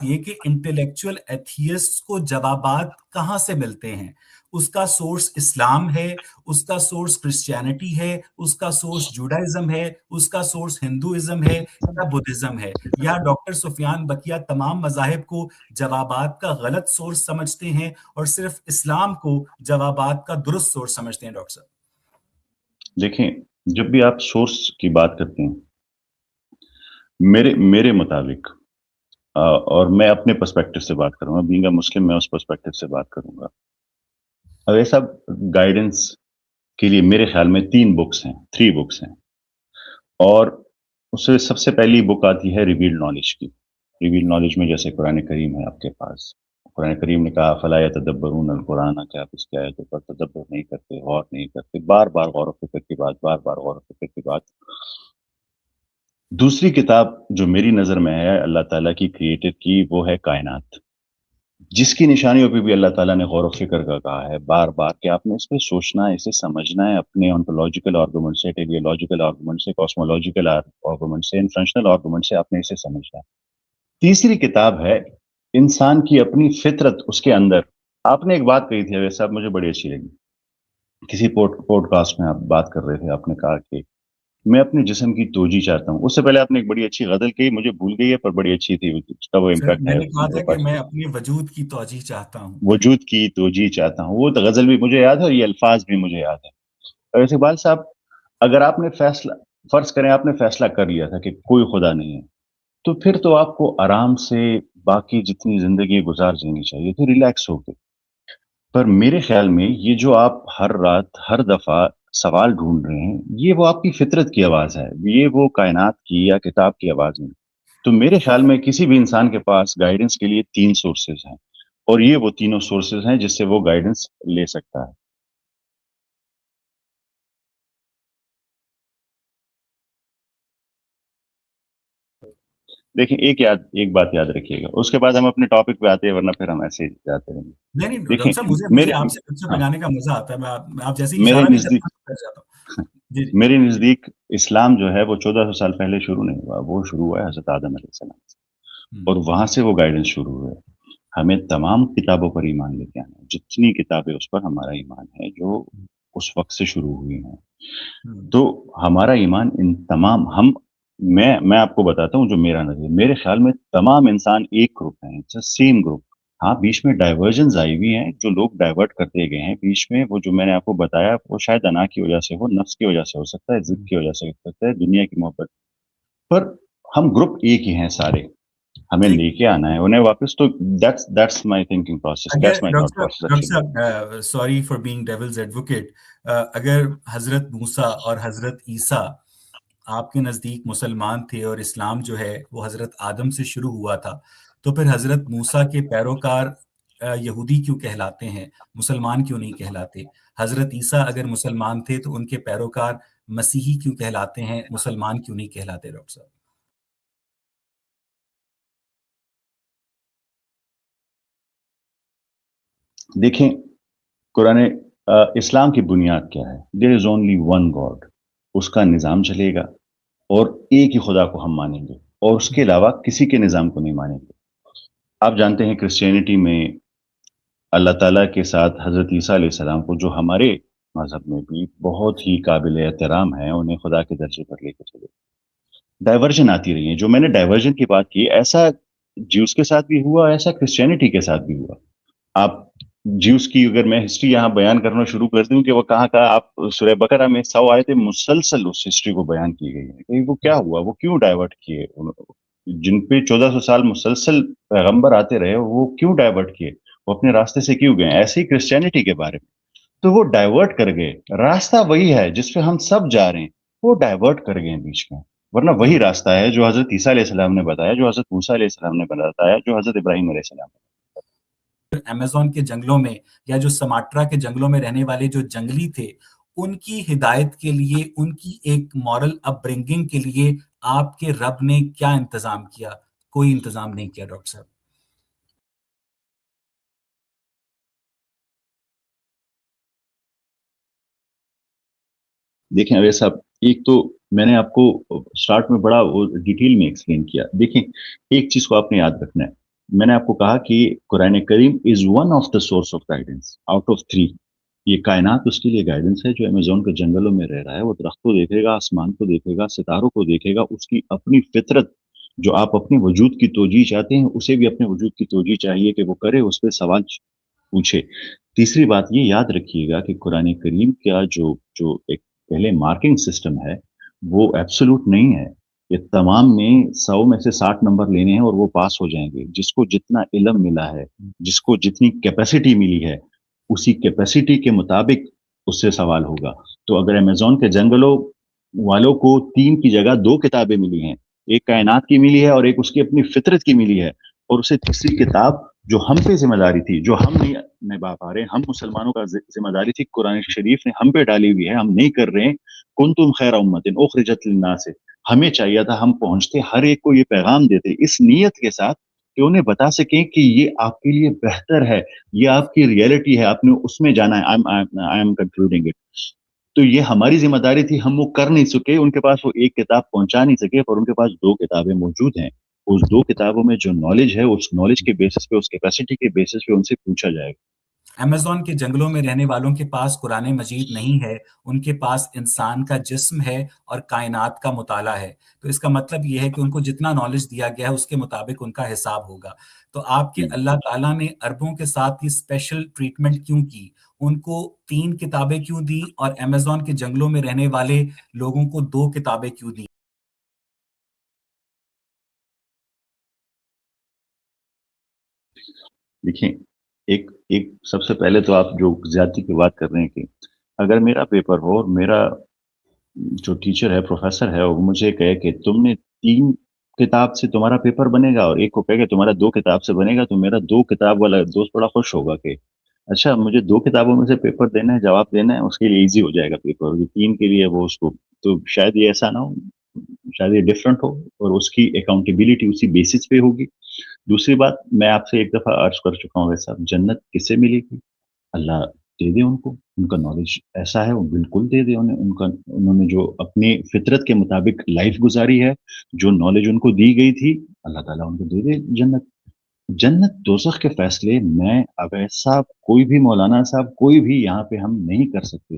یہ کہ intellectual atheist کو جوابات کہاں سے ملتے ہیں؟ اس کا سورس اسلام ہے، اس کا سورس کرسچینٹی ہے، اس کا سورس جوڈائزم ہے، اس کا سورس ہندوازم ہے یا بدھزم ہے، یا ڈاکٹر سفیان بکیا تمام مذاہب کو جوابات کا غلط سورس سمجھتے ہیں اور صرف اسلام کو جوابات کا درست سورس سمجھتے ہیں؟ ڈاکٹر صاحب دیکھیں، جب بھی آپ سورس کی بات کرتے ہیں، میرے مطابق اور میں اپنے پرسپیکٹو سے بات کروں گا، بینگ اے مسلم میں اس پرسپیکٹو سے بات کروں گا. اب ایسا گائیڈنس کے لیے میرے خیال میں 3 بکس ہیں، اور اس سے سب سے پہلی بک آتی ہے ریویلڈ نالج کی. ریویلڈ نالج میں جیسے قرآن کریم ہے آپ کے پاس، قرآن کریم نے کہا فلا یتدبرون القرآن، کہ آپ اس کے آیتوں پر تدبر نہیں کرتے، غور نہیں کرتے، بار بار غور و فکر کی بات. دوسری کتاب جو میری نظر میں ہے اللہ تعالیٰ کی کریٹڈ کی، وہ ہے کائنات، جس کی نشانیوں پہ بھی اللہ تعالیٰ نے غور و فکر کا کہا ہے بار بار کہ آپ نے اس پہ سوچنا ہے، اسے سمجھنا ہے، اپنے انٹولوجیکل آرگومنٹ سے، ٹیلیولوجیکل آرگومنٹ سے، کاسمولوجیکل آرگومنٹ سے، انفرنشنل آرگومنٹ سے آپ نے اسے سمجھنا ہے. تیسری کتاب ہے انسان کی اپنی فطرت. اس کے اندر آپ نے ایک بات کہی تھی اویس صاحب، مجھے بڑی اچھی لگی. کسی پوڈ کاسٹ میں آپ بات کر رہے تھے، آپ نے کہا کہ میں اپنے جسم کی توجہ چاہتا ہوں. اس سے پہلے آپ نے ایک بڑی اچھی غزل کہی، مجھے بھول گئی ہے پر بڑی اچھی تھی، اس کا وہ امپیکٹ میں ہے نے کہا میرے تھا کہ پاس. میں اپنے وجود کی توجہ چاہتا ہوں. وجود کی توجہ چاہتا ہوں، وہ غزل بھی مجھے یاد ہے اور یہ الفاظ بھی مجھے یاد ہے. اور اقبال صاحب، اگر آپ نے فرض کریں آپ نے فیصلہ کر لیا تھا کہ کوئی خدا نہیں ہے، تو پھر تو آپ کو آرام سے باقی جتنی زندگی گزار جانی چاہیے تھی، ریلیکس ہو کے. پر میرے خیال میں یہ جو آپ ہر رات ہر دفعہ سوال ڈھونڈ رہے ہیں، یہ وہ آپ کی فطرت کی آواز ہے، یہ وہ کائنات کی یا کتاب کی آواز نہیں. تو میرے خیال میں کسی بھی انسان کے پاس گائیڈنس کے لیے 3 سورسز ہیں، اور یہ وہ تینوں سورسز ہیں جس سے وہ گائیڈنس لے سکتا ہے. دیکھیں، ایک بات یاد رکھیے گا، اس کے بعد ہم اپنے ٹاپک پہ آتے ہیں، ورنہ پھر ہم ایسے ہی جاتے رہیں گے. نہیں دیکھیں، ڈاکٹر صاحب، مجھے آپ سے کچھ ہاں، بنانے کا مزہ آتا ہے. میں آپ جیسے میرے اشارہ بھی نزدیک کر جاتا ہوں. جی جی میرے نزدیک اسلام جو ہے وہ 1400 سال پہلے شروع نہیں ہوا، وہ شروع ہوا ہے حضرت آدم علیہ السلام سے، اور وہاں سے وہ گائیڈنس شروع ہوئے. ہمیں تمام کتابوں پر ایمان لے کے آنا ہے، جتنی کتابیں اس پر ہمارا ایمان ہے جو اس وقت سے شروع ہوئی ہیں. تو ہمارا ایمان ان تمام میں آپ کو بتاتا ہوں جو میرا نظریہ، میرے خیال میں تمام انسان ایک گروپ ہیں، سیم گروپ. ہاں، بیچ میں ڈائیورژنز آئی ہوئی ہیں، جو لوگ ڈائیورٹ کرتے گئے ہیں بیچ میں. وہ جو میں نے آپ کو بتایا وہ شاید انا کی وجہ سے ہو، نفس کی وجہ سے ہو سکتا ہے، ضد کی وجہ سے ہو سکتا ہے، دنیا کی محبت. پر ہم گروپ ایک ہی ہیں سارے، ہمیں لے کے آنا ہے انہیں واپس. تو that's my thinking process, اگر that's my thought process doctor actually. صاحب، sorry for being devil's advocate, اگر حضرت موسیٰ اور حضرت عیسیٰ آپ کے نزدیک مسلمان تھے اور اسلام جو ہے وہ حضرت آدم سے شروع ہوا تھا، تو پھر حضرت موسیٰ کے پیروکار یہودی کیوں کہلاتے ہیں، مسلمان کیوں نہیں کہلاتے؟ حضرت عیسیٰ اگر مسلمان تھے تو ان کے پیروکار مسیحی کیوں کہلاتے ہیں، مسلمان کیوں نہیں کہلاتے؟ ڈاکٹر صاحب دیکھیں، قرآن اسلام کی بنیاد کیا ہے؟ دیر از اونلی ون گاڈ. اس کا نظام چلے گا اور ایک ہی خدا کو ہم مانیں گے، اور اس کے علاوہ کسی کے نظام کو نہیں مانیں گے. آپ جانتے ہیں کرسچینٹی میں اللہ تعالیٰ کے ساتھ حضرت عیسیٰ علیہ السلام کو، جو ہمارے مذہب میں بھی بہت ہی قابل احترام ہے، انہیں خدا کے درجے پر لے کے چلے. ڈائیورژن آتی رہی ہیں. جو میں نے ڈائیورژن کی بات کی، ایسا جیوس کے ساتھ بھی ہوا، ایسا کرسچینٹی کے ساتھ بھی ہوا. آپ جیوس کی اگر میں ہسٹری یہاں بیان کرنا شروع کر دوں کہ وہ کہاں آپ سورہ بقرہ میں 100 آیتیں مسلسل اس ہسٹری کو بیان کی گئی ہیں کہ وہ کیا ہوا، وہ کیوں ڈائیورٹ کیے. جن پہ 1400 سال مسلسل پیغمبر آتے رہے، وہ کیوں ڈائیورٹ کیے، وہ اپنے راستے سے کیوں گئے. ایسے ہی کرسچینٹی کے بارے میں، تو وہ ڈائیورٹ کر گئے. راستہ وہی ہے جس پہ ہم سب جا رہے ہیں، وہ ڈائیورٹ کر گئے بیچ میں. ورنہ وہی راستہ ہے جو حضرت عیسیٰ علیہ السلام نے بتایا، جو حضرت موسیٰ علیہ السلام نے بتایا، جو حضرت ابراہیم علیہ السلام نے. امیزون کے جنگلوں میں یا جو سماٹرا کے جنگلوں میں رہنے والے جو جنگلی تھے، ان کی ہدایت کے لیے، ان کی ایک مورل اپ برنگنگ کے لیے آپ کے رب نے کیا انتظام کیا؟ کوئی انتظام نہیں کیا ڈاکٹر صاحب. دیکھیں اویس صاحب، ایک تو میں نے آپ کو سٹارٹ میں بڑا ڈیٹیل میں ایکسپلین کیا. دیکھیں، ایک چیز کو آپ نے یاد رکھنا ہے، میں نے آپ کو کہا کہ Quran Karim is one of the source of guidance out of 3. یہ کائنات اس کے لیے گائیڈنس ہے. جو امیزون کے جنگلوں میں رہ رہا ہے وہ درخت کو دیکھے گا, آسمان کو دیکھے گا, ستاروں کو دیکھے گا. اس کی اپنی فطرت جو آپ اپنے وجود کی توجیہ چاہتے ہیں, اسے بھی اپنے وجود کی توجیہ چاہیے کہ وہ کرے, اس پہ سوال پوچھے. تیسری بات یہ یاد رکھیے گا کہ قرآن کریم کا جو ایک پہلے مارکنگ سسٹم ہے وہ ایبسولوٹ نہیں ہے. یہ تمام میں 100 میں سے 60 نمبر لینے ہیں اور وہ پاس ہو جائیں گے. جس کو جتنا علم ملا ہے, جس کو جتنی کیپیسٹی ملی ہے, اسی کیپیسٹی کے مطابق اس سے سوال ہوگا. تو اگر امیزون کے جنگلوں والوں کو 3 کی جگہ 2 کتابیں ملی ہیں, ایک کائنات کی ملی ہے اور ایک اس کی اپنی فطرت کی ملی ہے, اور اسے تیسری کتاب جو ہم پہ ذمہ داری تھی, جو ہم نہیں نبھا پا رہے, ہم مسلمانوں کا ذمہ داری تھی, قرآن شریف نے ہم پہ ڈالی ہوئی ہے, ہم نہیں کر رہے ہیں. کنتم خیر امت اخرجت للناس, ہمیں چاہیے تھا ہم پہنچتے, ہر ایک کو یہ پیغام دیتے اس نیت کے ساتھ کہ انہیں بتا سکیں کہ یہ آپ کے لیے بہتر ہے, یہ آپ کی ریئلٹی ہے, آپ نے اس میں جانا ہے. I am concluding it. تو یہ ہماری ذمہ داری تھی, ہم وہ کر نہیں سکے. ان کے پاس وہ ایک کتاب پہنچا نہیں سکے, پر ان کے پاس 2 کتابیں موجود ہیں. اس 2 کتابوں میں جو نالج ہے, اس نالج کے بیسس پہ, اس کیپیسٹی کے بیسس پہ ان سے پوچھا جائے گا. امیزون کے جنگلوں میں رہنے والوں کے پاس قرآن مجید نہیں ہے, ان کے پاس انسان کا جسم ہے اور کائنات کا مطالعہ ہے. تو اس کا مطلب یہ ہے کہ ان کو جتنا نالج دیا گیا ہے اس کے مطابق ان کا حساب ہوگا. تو آپ کے اللہ تعالیٰ نے عربوں کے ساتھ یہ اسپیشل ٹریٹمنٹ کیوں کی؟ ان کو 3 کتابیں کیوں دی اور امیزون کے جنگلوں میں رہنے والے لوگوں کو 2 کتابیں کیوں دی؟ دیکھیں, ایک سب سے پہلے تو آپ جو زیادتی کی بات کر رہے ہیں کہ اگر میرا پیپر ہو اور میرا جو ٹیچر ہے, پروفیسر ہے, وہ مجھے کہے کہ تم نے 3 کتاب سے تمہارا پیپر بنے گا, اور ایک کو کہے کہ تمہارا 2 کتاب سے بنے گا, تو میرا 2 کتاب والا دوست بڑا خوش ہوگا کہ اچھا مجھے 2 کتابوں میں سے پیپر دینا ہے, جواب دینا ہے, اس کے لیے ایزی ہو جائے گا پیپر, اور 3 کے لیے وہ اس کو. تو شاید یہ ایسا نہ ہو, شاید یہ ڈفرنٹ ہو, اور اس کی اکاؤنٹیبلٹی اسی بیسس پہ ہوگی. دوسری بات, میں آپ سے ایک دفعہ عرض کر چکا ہوں ویسا, جنت کس سے ملے گی؟ اللہ دے دے ان کو, ان کا نالج ایسا ہے وہ بالکل دے دے انہیں. انہوں نے جو اپنی فطرت کے مطابق لائف گزاری ہے, جو نالج ان کو دی گئی تھی, اللہ تعالیٰ ان کو دے دے جنت. جنت دوزخ کے فیصلے میں اویس صاحب, کوئی بھی مولانا صاحب, کوئی بھی یہاں پہ ہم نہیں کر سکتے.